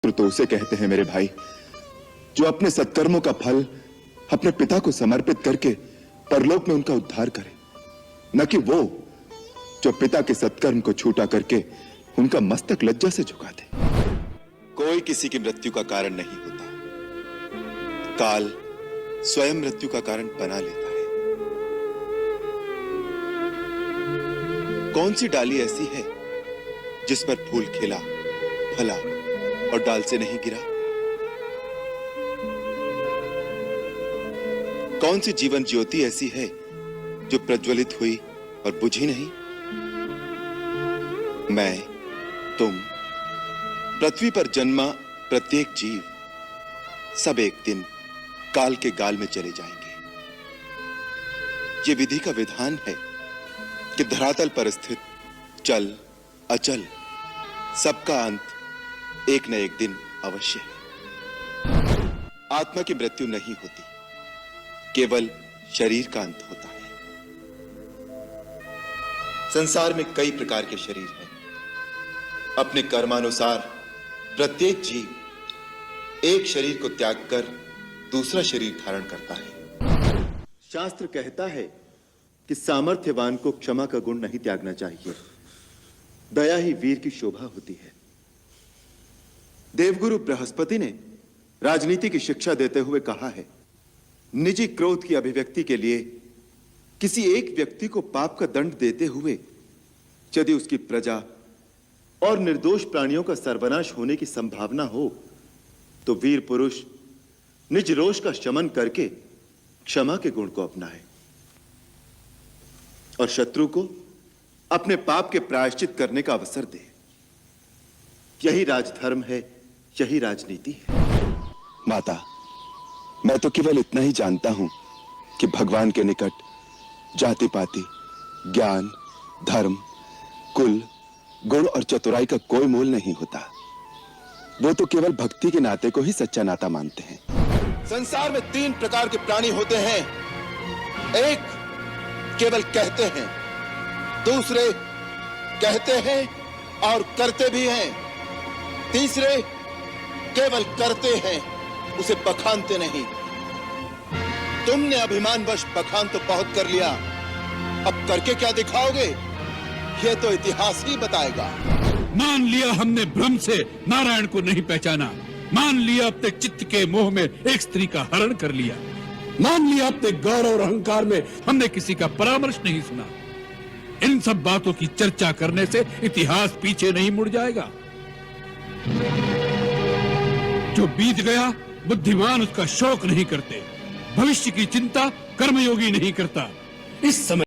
तो उसे कहते हैं मेरे भाई, जो अपने सत्कर्मों का फल अपने पिता को समर्पित करके परलोक में उनका उद्धार करे, न कि वो जो पिता के सत्कर्म को छूटा करके उनका मस्तक लज्जा से झुका दे। कोई किसी की मृत्यु का कारण नहीं होता, काल स्वयं मृत्यु का कारण बना लेता है। कौन सी डाली ऐसी है जिस पर फूल खिला, फला और डाल से नहीं गिरा? कौन सी जीवन ज्योति ऐसी है जो प्रज्वलित हुई और बुझी नहीं? मैं, तुम, पृथ्वी पर जन्मा प्रत्येक जीव, सब एक दिन काल के गाल में चले जाएंगे। ये विधि का विधान है कि धरातल पर स्थित चल अचल सबका अंत एक न एक दिन अवश्य है। आत्मा की मृत्यु नहीं होती, केवल शरीर का अंत होता है। संसार में कई प्रकार के शरीर हैं। अपने कर्मानुसार प्रत्येक जीव एक शरीर को त्याग कर दूसरा शरीर धारण करता है। शास्त्र कहता है कि सामर्थ्यवान को क्षमा का गुण नहीं त्यागना चाहिए, दया ही वीर की शोभा होती है। देवगुरु बृहस्पति ने राजनीति की शिक्षा देते हुए कहा है, निजी क्रोध की अभिव्यक्ति के लिए किसी एक व्यक्ति को पाप का दंड देते हुए यदि उसकी प्रजा और निर्दोष प्राणियों का सर्वनाश होने की संभावना हो, तो वीर पुरुष निज रोष का शमन करके क्षमा के गुण को अपनाए और शत्रु को अपने पाप के प्रायश्चित करने का अवसर दे। यही राजधर्म है, यही राजनीति है। माता, मैं तो केवल इतना ही जानता हूं कि भगवान के निकट जाति पाति, ज्ञान, धर्म, कुल, गुण और चतुराई का कोई मोल नहीं होता। वो तो केवल भक्ति के नाते को ही सच्चा नाता मानते हैं। संसार में तीन प्रकार के प्राणी होते हैं। एक केवल कहते हैं, दूसरे कहते हैं और करते भी हैं, तीसरे केवल करते हैं, उसे बखानते नहीं। तुमने अभिमानवश बखान तो बहुत कर लिया, अब करके क्या दिखाओगे? यह तो इतिहास ही बताएगा। मान लिया हमने भ्रम से नारायण को नहीं पहचाना, मान लिया अपने चित्त के मोह में एक स्त्री का हरण कर लिया, मान लिया अपने गौरव और अहंकार में हमने किसी का परामर्श नहीं सुना। इन सब बातों की चर्चा करने से इतिहास पीछे नहीं मुड़ जाएगा। जो बीत गया बुद्धिमान उसका शोक नहीं करते, भविष्य की चिंता कर्मयोगी नहीं करता। इस समय